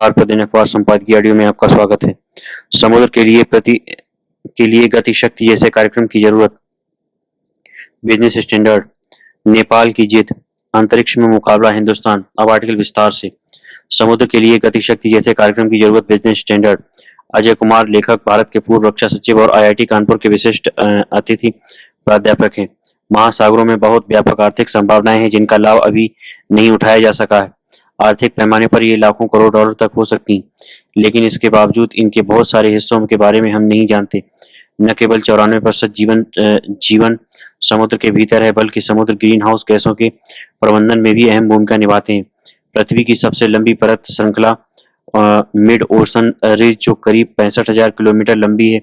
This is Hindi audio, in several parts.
प्रतिदिन अखबार संपादकीय ऑडियो में आपका स्वागत है। समुद्र के लिए गति शक्ति जैसे कार्यक्रम की जरूरत। Business standard. नेपाल की जीत। अंतरिक्ष में मुकाबला हिंदुस्तान। अब आर्टिकल विस्तार से। समुद्र के लिए गति शक्ति जैसे कार्यक्रम की जरूरत। Business standard. अजय कुमार लेखक, भारत के पूर्व रक्षा सचिव और आईआईटी कानपुर के विशिष्ट अतिथि प्राध्यापक हैं। महासागरों में बहुत व्यापक आर्थिक संभावनाएं हैं जिनका लाभ अभी नहीं उठाया जा सका है। आर्थिक पैमाने पर ये लाखों करोड़ डॉलर तक हो सकती हैं, लेकिन इसके बावजूद इनके बहुत सारे हिस्सों के बारे में हम नहीं जानते। न केवल 94% जीवन समुद्र के भीतर है, बल्कि समुद्र ग्रीन हाउस गैसों के प्रबंधन में भी अहम भूमिका निभाते हैं। पृथ्वी की सबसे लंबी परत श्रृंखला मिड ओशन रिज, जो करीब 65,000 किलोमीटर लंबी है,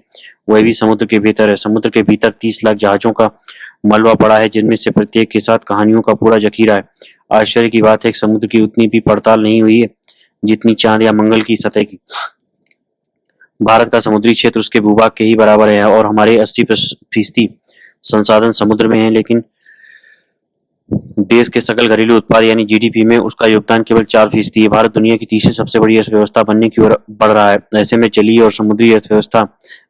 वह भी समुद्र के भीतर है। समुद्र के भीतर 30 लाख जहाजों का मलबा पड़ा है, जिनमें से प्रत्येक के साथ कहानियों का पूरा जखीरा है। आश्चर्य की बात है कि समुद्र की उतनी भी पड़ताल नहीं हुई है जितनी चांद या मंगल की सतह की। भारत का समुद्री क्षेत्र उसके भूभाग के ही बराबर है और हमारे 80% संसाधन समुद्र में है, लेकिन देश के सकल घरेलू उत्पाद यानी जीडीपी में उसका योगदान केवल 4% है। भारत दुनिया की तीसरी सबसे बड़ी अर्थव्यवस्था बनने की ओर बढ़ रहा है। ऐसे में जलीय और समुद्री अर्थव्यवस्था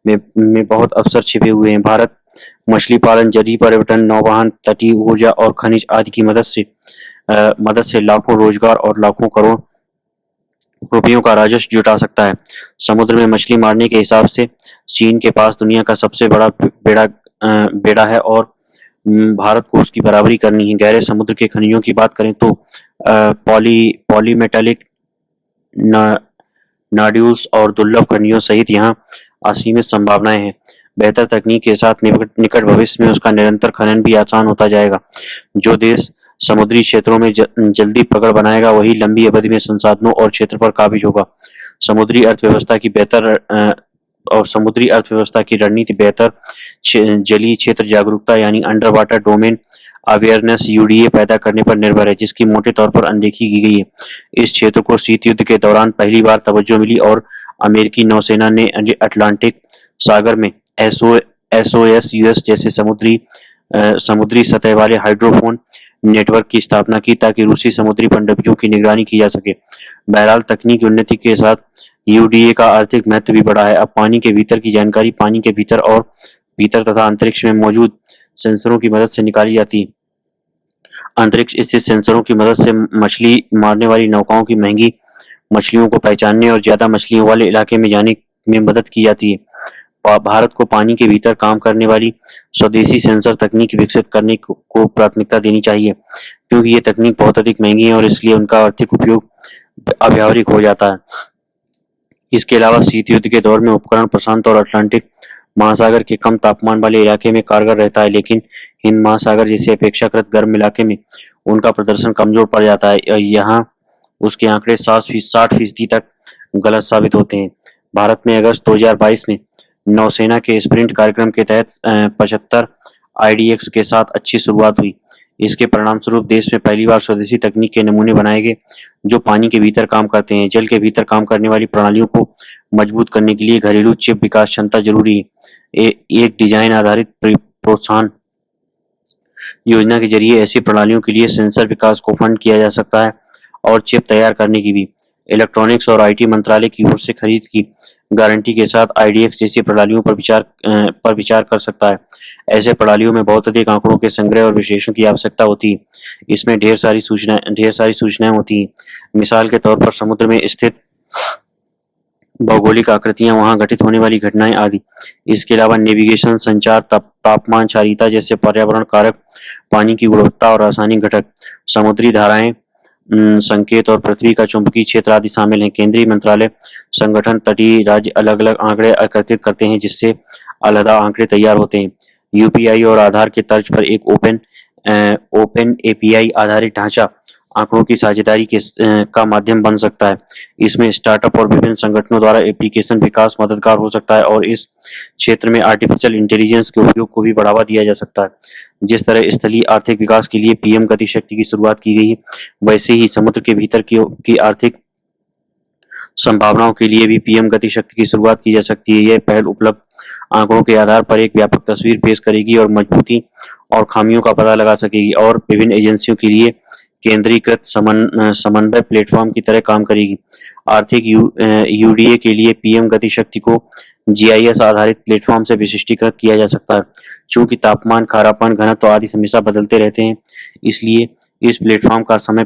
में बहुत अवसर छिपे हुए हैं। भारत मछली पालन, जलीय पर्यटन, नौवहन, तटीय ऊर्जा और खनिज आदि की मदद से लाखों रोजगार और लाखों करोड़ रुपयों का राजस्व जुटा सकता है। समुद्र में मछली मारने के हिसाब से चीन के पास दुनिया का सबसे बड़ा बेड़ा है और भारत को उसकी बराबरी करनी है। गहरे समुद्र के खनिजों की बात करें तो पॉलीमेटालिक नॉड्यूल्स और दुर्लभ खनिजों सहित यहाँ असीमित संभावनाएं हैं। बेहतर तकनीक के साथ निकट भविष्य में उसका निरंतर खनन भी आसान होता जाएगा। जो देश समुद्री क्षेत्रों में जल्दी पकड़ बनाएगा, वही लंबी अवधि में संसाधनों और क्षेत्र पर काबिज होगा। समुद्री अर्थव्यवस्था की रणनीति बेहतर जलीय क्षेत्र जागरूकता यानी under water domain awareness UDA पैदा करने पर निर्भर है, जिसकी मोटे तौर पर अनदेखी की गई है। इस क्षेत्र को शीत युद्ध के दौरान पहली बार तवज्जो मिली और अमेरिकी नौसेना ने अटलांटिक सागर में एसओएस यूएस जैसे समुद्री सतह वाले हाइड्रोफोन नेटवर्क की स्थापना की, ताकि रूसी समुद्री पनडुब्बियों की निगरानी की जा सके। बहरहाल तकनीकी उन्नति के साथ यूडीए का आर्थिक महत्व भी बढ़ा है। अब पानी के भीतर की जानकारी पानी के भीतर तथा अंतरिक्ष में मौजूद सेंसरों की मदद से निकाली जाती है। अंतरिक्ष स्थित सेंसरों की मदद से मछली मारने वाली नौकाओं की महंगी मछलियों को पहचानने और ज्यादा मछलियों वाले इलाके में जाने में मदद की जाती है। भारत को पानी के भीतर काम करने वाली स्वदेशी सेंसर तकनीक विकसित करने को प्राथमिकता देनी चाहिए, क्योंकि ये तकनीक बहुत अधिक महंगी है और इसलिए उनका आर्थिक उपयोग अव्यावहारिक हो जाता है। इसके अलावा शीत युद्ध के दौर में उपकरण प्रशांत और अटलांटिक महासागर के कम तापमान वाले इलाके में कारगर रहता है, लेकिन हिंद महासागर जैसे अपेक्षाकृत गर्म इलाके में उनका प्रदर्शन कमजोर पड़ जाता है। यहाँ उसके आंकड़े 60% तक गलत साबित होते हैं। भारत में अगस्त 2022 में नौसेना के स्प्रिंट कार्यक्रम के तहत 75 आईडीएक्स के साथ अच्छी शुरुआत हुई। इसके परिणाम स्वरूप देश में पहली बार स्वदेशी तकनीक के नमूने बनाए गए जो पानी के भीतर काम करते हैं। जल के भीतर काम करने वाली प्रणालियों को मजबूत करने के लिए घरेलू चिप विकास क्षमता जरूरी है। एक डिजाइन आधारित प्रोत्साहन योजना के जरिए ऐसी प्रणालियों के लिए सेंसर विकास को फंड किया जा सकता है और चिप तैयार करने की भी। इलेक्ट्रॉनिक्स और आईटी मंत्रालय की ओर से खरीद की गारंटी के साथ आईडीएक्स जैसी प्रणालियों पर विचार कर सकता है। ऐसे प्रणालियों में बहुत अधिक आंकड़ों के संग्रह और विश्लेषण की आवश्यकता होती है। इसमें ढेर सारी सूचनाएं होती हैं। मिसाल के तौर पर समुद्र में स्थित भौगोलिक आकृतियां, वहां घटित होने वाली घटनाएं आदि। इसके अलावा नेविगेशन, संचार, तापमान, क्षारीयता जैसे पर्यावरण कारक, पानी की गुणवत्ता और रासायनिक घटक, समुद्री धाराएं, संकेत और पृथ्वी का चुंबकीय क्षेत्र आदि शामिल हैं। केंद्रीय मंत्रालय, संगठन, तटीय राज्य अलग अलग आंकड़े एकत्रित करते हैं, जिससे अलग आंकड़े तैयार होते हैं। यूपीआई और आधार के तर्ज पर एक ओपन एपीआई आधारित ढांचा आंकड़ों की साझेदारी का माध्यम बन सकता है। इसमें स्टार्टअप और विभिन्न संगठनों द्वारा एप्लीकेशन विकास मददगार हो सकता है और इस क्षेत्र में आर्टिफिशियल इंटेलिजेंस के उपयोग को भी बढ़ावा दिया जा सकता है। जिस तरह स्थलीय आर्थिक विकास के लिए पीएम गति शक्ति की शुरुआत की गई है, वैसे ही समुद्र के भीतर की आर्थिक संभावनाओं के लिए भी पीएम गति शक्ति की शुरुआत की जा सकती है। यह पहल उपलब्ध आंकड़ों के आधार पर एक व्यापक तस्वीर पेश करेगी और मजबूती और खामियों का पता लगा सकेगी और विभिन्न एजेंसियों के लिए केंद्रीकृत समन्वय प्लेटफॉर्म की तरह काम करेगी। आर्थिक यूडीए के लिए पीएम गति शक्ति को जीआईएस आधारित प्लेटफॉर्म से विशिष्टीकृत किया जा सकता है। चूंकि तापमान, खारापन, घनत्व आदि हमेशा बदलते रहते हैं, इसलिए इस प्लेटफॉर्म का समय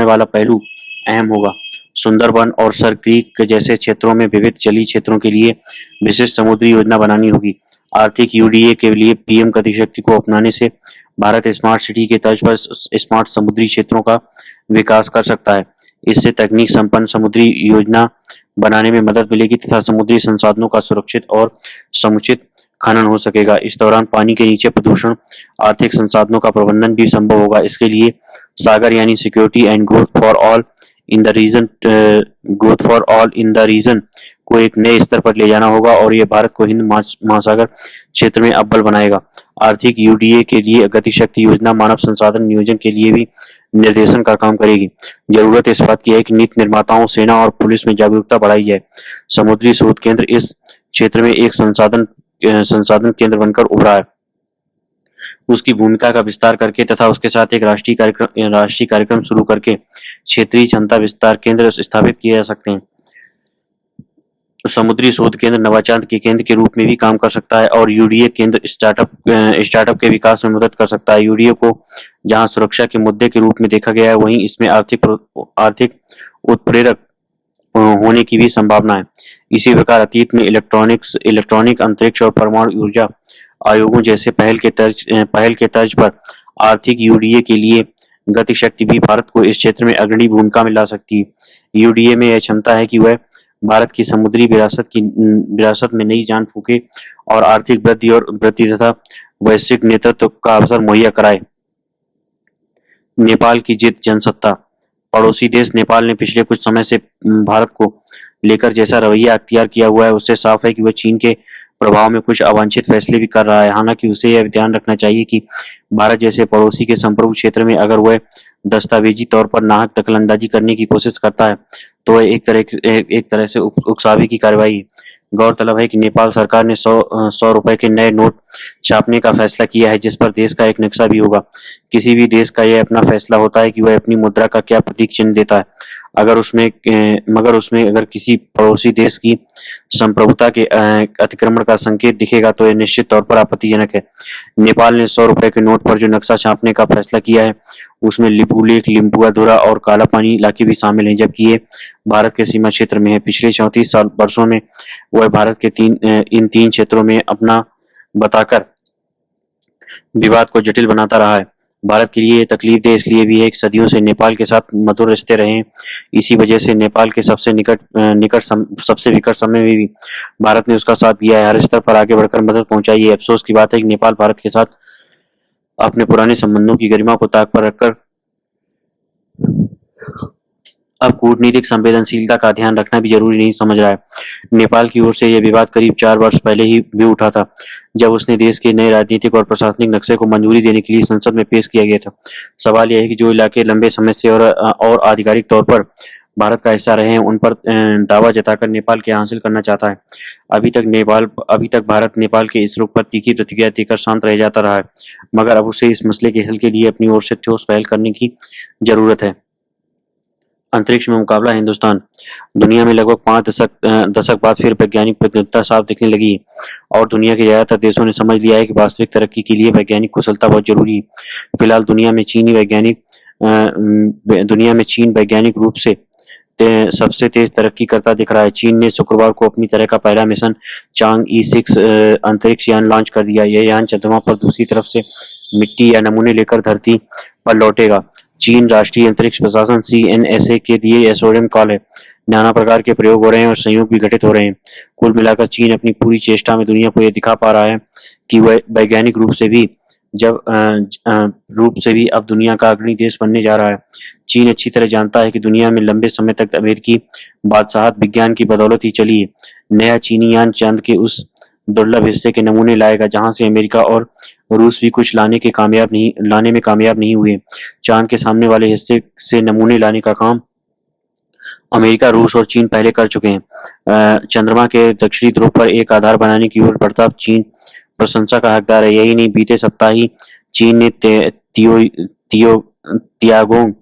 वाला पहलू अहम होगा। सुंदरबन और सर क्रीक जैसे क्षेत्रों में विविध जलीय क्षेत्रों के लिए विशिष्ट समुद्री योजना बनानी होगी। आर्थिक यूडीए के लिए पीएम गति शक्ति को अपनाने से भारत स्मार्ट सिटी के तर्ज पर स्मार्ट समुद्री क्षेत्रों का विकास कर सकता है। इससे तकनीक संपन्न समुद्री योजना बनाने में मदद मिलेगी तथा समुद्री संसाधनों का सुरक्षित और समुचित खनन हो सकेगा। इस दौरान पानी के नीचे प्रदूषण, आर्थिक संसाधनों का प्रबंधन भी संभव होगा। इसके लिए सागर यानी security and growth for all in the region को एक नए स्तर पर ले जाना होगा और यह भारत को हिंद महासागर क्षेत्र में अव्वल बनाएगा। आर्थिक यूडीए के लिए गति शक्ति योजना मानव संसाधन नियोजन के लिए भी निर्देशन का काम करेगी। जरूरत इस बात की है कि नीति निर्माताओं, सेना और पुलिस में जागरूकता बढ़ाई जाए। समुद्री शोध केंद्र इस क्षेत्र में एक संसाधन केंद्र बनकर उभरा है। उसकी भूमिका का विस्तार करके तथा उसके साथ एक राष्ट्रीय कार्यक्रम शुरू करके क्षेत्रीय क्षमता विस्तार केंद्र स्थापित किए जा सकते हैं। समुद्री शोध केंद्र नवाचार के केंद्र के रूप में भी काम कर सकता है और यूडीए केंद्र स्टार्टअप के विकास में मदद कर सकता है। यूडीए को जहां सुरक्षा के मुद्दे के रूप में देखा गया है, वहीं इसमें आर्थिक उत्प्रेरक होने की भी संभावना है। इसी प्रकार अतीत में इलेक्ट्रॉनिक अंतरिक्ष और परमाणु ऊर्जा आयोगों जैसे पहल के तर्ज पर आर्थिक यूडीए के लिए गति शक्ति भी भारत को इस क्षेत्र में अग्रणी भूमिका में ला सकती है। यूडीए में यह क्षमता है कि वह भारत की समुद्री विरासत में नई जान फूके और आर्थिक वृद्धि तथा वैश्विक नेतृत्व का अवसर मुहैया कराए। नेपाल की जिद जनसत्ता। पड़ोसी देश नेपाल ने पिछले कुछ समय से भारत को लेकर जैसा रवैया अख्तियार किया हुआ है, उससे साफ है कि वह चीन के प्रभाव में कुछ अवांछित फैसले भी कर रहा है। हालांकि उसे यह ध्यान रखना चाहिए कि भारत जैसे पड़ोसी के संप्रभु क्षेत्र में अगर वह दस्तावेजी तौर पर नाहक दखलंदाजी करने की कोशिश करता है तो वह एक तरह से उकसावे की कार्रवाई है। गौरतलब है कि नेपाल सरकार ने 100 रुपए के नए नोट छापने का फैसला किया है, जिस पर देश का एक नक्शा भी होगा। किसी भी देश का यह अपना फैसला होता है कि वह अपनी मुद्रा का क्या प्रतीक चिन्ह देता है। मगर उसमें अगर किसी पड़ोसी देश की संप्रभुता के अतिक्रमण का संकेत दिखेगा तो यह निश्चित तौर पर आपत्तिजनक है। नेपाल ने 100 रुपए के नोट पर जो नक्शा छापने का फैसला किया है, उसमें लिपुलेख, लिम्पुआधुरा और काला पानी इलाके भी शामिल हैं, जबकि ये भारत के सीमा क्षेत्र में है। पिछले 34 वर्षों में वह भारत के इन तीन क्षेत्रों में अपना बताकर विवाद को जटिल बनाता रहा है। भारत के लिए तकलीफदेह इसलिए भी है कि सदियों से नेपाल के साथ मधुर रिश्ते रहे हैं। इसी वजह से नेपाल के सबसे विकट समय में भी भारत ने उसका साथ दिया है, हर स्तर पर आगे बढ़कर मदद पहुंचाई है। अफसोस की बात है कि नेपाल भारत के साथ अपने पुराने संबंधों की गरिमा को ताक पर रखकर अब कूटनीतिक संवेदनशीलता का ध्यान रखना भी जरूरी नहीं समझ रहा है। नेपाल की ओर से यह विवाद करीब 4 वर्ष पहले ही भी उठा था, जब उसने देश के नए राजनीतिक और प्रशासनिक नक्शे को मंजूरी देने के लिए संसद में पेश किया गया था। सवाल यह है कि जो इलाके लंबे समय से और आधिकारिक तौर पर भारत का हिस्सा रहे हैं, उन पर दावा जताकर नेपाल क्या हासिल करना चाहता है। अभी तक भारत नेपाल के इस रुख पर तीखी प्रतिक्रिया देकर शांत रह जाता रहा है, मगर अब उसे इस मसले के हल के लिए अपनी ओर से ठोस पहल करने की जरूरत है। अंतरिक्ष में मुकाबला हिंदुस्तान। दुनिया में लगभग 5 दशक बाद फिर वैज्ञानिक प्रतियोगिता साफ दिखने लगी है और दुनिया के ज्यादातर देशों ने समझ लिया है कि वास्तविक तरक्की के लिए वैज्ञानिक कुशलता बहुत जरूरी है। फिलहाल दुनिया में चीन वैज्ञानिक रूप से सबसे तेज तरक्की करता दिख रहा है। चीन ने शुक्रवार को अपनी तरह का पहला मिशन चांगई 6 अंतरिक्ष यान लॉन्च कर दिया। यह यान चंद्रमा पर दूसरी तरफ से मिट्टी या नमूने लेकर धरती पर लौटेगा। चीन राष्ट्रीय अंतरिक्ष प्रशासन CNSA के लिए यह सोडियम कॉल है। नाना प्रकार के प्रयोग हो रहे हैं और संयोग भी घटित हो रहे हैं। कुल मिलाकर चीन अपनी पूरी चेष्टा में दुनिया को यह दिखा पा रहा है कि वह वैज्ञानिक रूप से भी अब दुनिया का अग्रणी देश बनने जा रहा है। चीन अच्छी तरह जानता है कि दुनिया में लंबे समय तक अमेरिकी बादशाहत विज्ञान की बदौलत ही चली है। नया चीनी यान चांद के उस दुर्लभ हिस्से के नमूने लाएगा जहां से अमेरिका और रूस भी कुछ लाने में कामयाब नहीं हुए। चांद के सामने वाले हिस्से से नमूने लाने का काम अमेरिका, रूस और चीन पहले कर चुके हैं। चंद्रमा के दक्षिणी ध्रुव पर एक आधार बनाने की ओर बढ़ता चीन प्रशंसा का हकदार है। यही नहीं, बीते सप्ताह ही चीन ने तियागोंग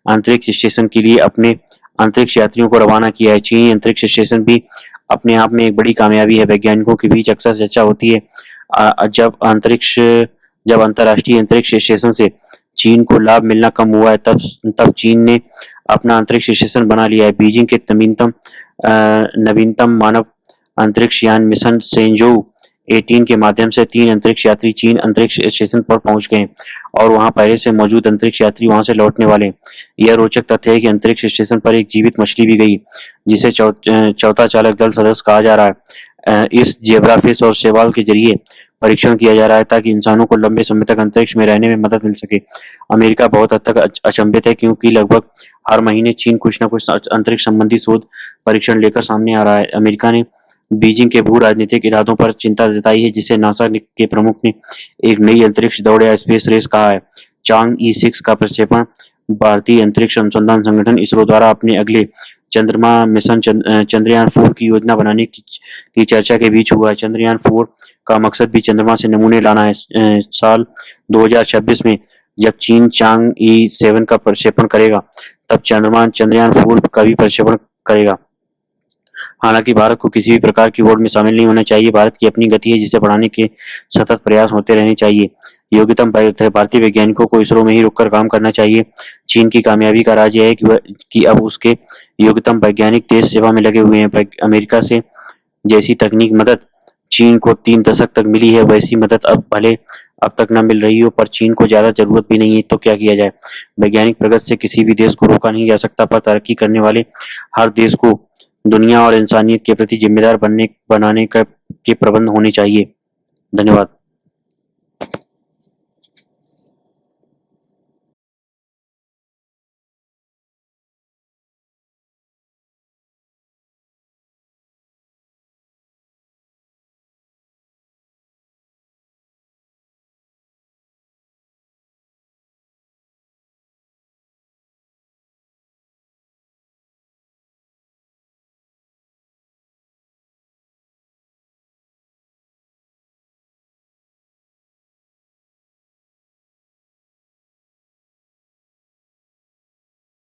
अंतरिक्ष स्टेशन के लिए अपने अंतरिक्ष यात्रियों को रवाना किया है। चीनी अंतरिक्ष स्टेशन भी अपने आप में एक बड़ी कामयाबी है। वैज्ञानिकों के बीच अक्सर चर्चा होती है जब अंतर्राष्ट्रीय अंतरिक्ष स्टेशन से चीन को लाभ मिलना कम हुआ है, तब चीन ने अपना अंतरिक्ष स्टेशन बना लिया है। बीजिंग के नवीनतम मानव अंतरिक्ष यान मिशन सेंजोउ 18 के माध्यम से 3 अंतरिक्ष यात्री चीन अंतरिक्ष स्टेशन पर पहुंच गए और वहां पहले से मौजूद अंतरिक्ष यात्री वहां से लौटने वाले हैं। यह रोचक तथ्य है कि अंतरिक्ष स्टेशन पर एक जीवित मछली भी गई, जिसे चौथा चालक दल सदस्य कहा जा रहा है। इस जेब्राफिश और शैवाल के जरिए परीक्षण किया जा रहा है ताकि इंसानों को लंबे समय तक अंतरिक्ष में रहने में मदद मिल सके। अमेरिका बहुत हद तक अचंभित है, क्योंकि लगभग हर महीने चीन कुछ न कुछ अंतरिक्ष संबंधी शोध परीक्षण लेकर सामने आ रहा है। अमेरिका ने बीजिंग के भू राजनीतिक इरादों पर चिंता जताई है, जिसे नासा के प्रमुख ने एक नई अंतरिक्ष दौड़ या स्पेस रेस कहा है। चांग-ई 6 का प्रक्षेपण भारतीय अंतरिक्ष अनुसंधान संगठन इसरो द्वारा अपने अगले चंद्रमा मिशन चंद्रयान 4 की योजना बनाने की चर्चा के बीच हुआ है। चंद्रयान 4 का मकसद भी चंद्रमा से नमूने लाना है। साल 2026 में जब चीन चांग-ई 7 का प्रक्षेपण करेगा, तब चंद्रयान 4 का भी प्रक्षेपण करेगा। हालांकि भारत को किसी भी प्रकार की होड़ में शामिल नहीं होना चाहिए। भारत की अपनी गति है, जिसे बढ़ाने के सतत प्रयास होते रहने चाहिए। योग्यतम भारतीय वैज्ञानिकों को इसरो में ही रुककर काम करना चाहिए। चीन की कामयाबी का राज यह है कि अब उसके योग्यतम वैज्ञानिक देश सेवा में लगे हुए हैं। अमेरिका से जैसी तकनीक मदद चीन को 3 दशक तक मिली है, वैसी मदद अब तक न मिल रही हो, पर चीन को ज्यादा जरूरत भी नहीं है, तो क्या किया जाए। वैज्ञानिक प्रगति से किसी भी देश को रोका नहीं जा सकता, पर तरक्की करने वाले हर देश को दुनिया और इंसानियत के प्रति जिम्मेदार बनाने के प्रबंध होने चाहिए। धन्यवाद।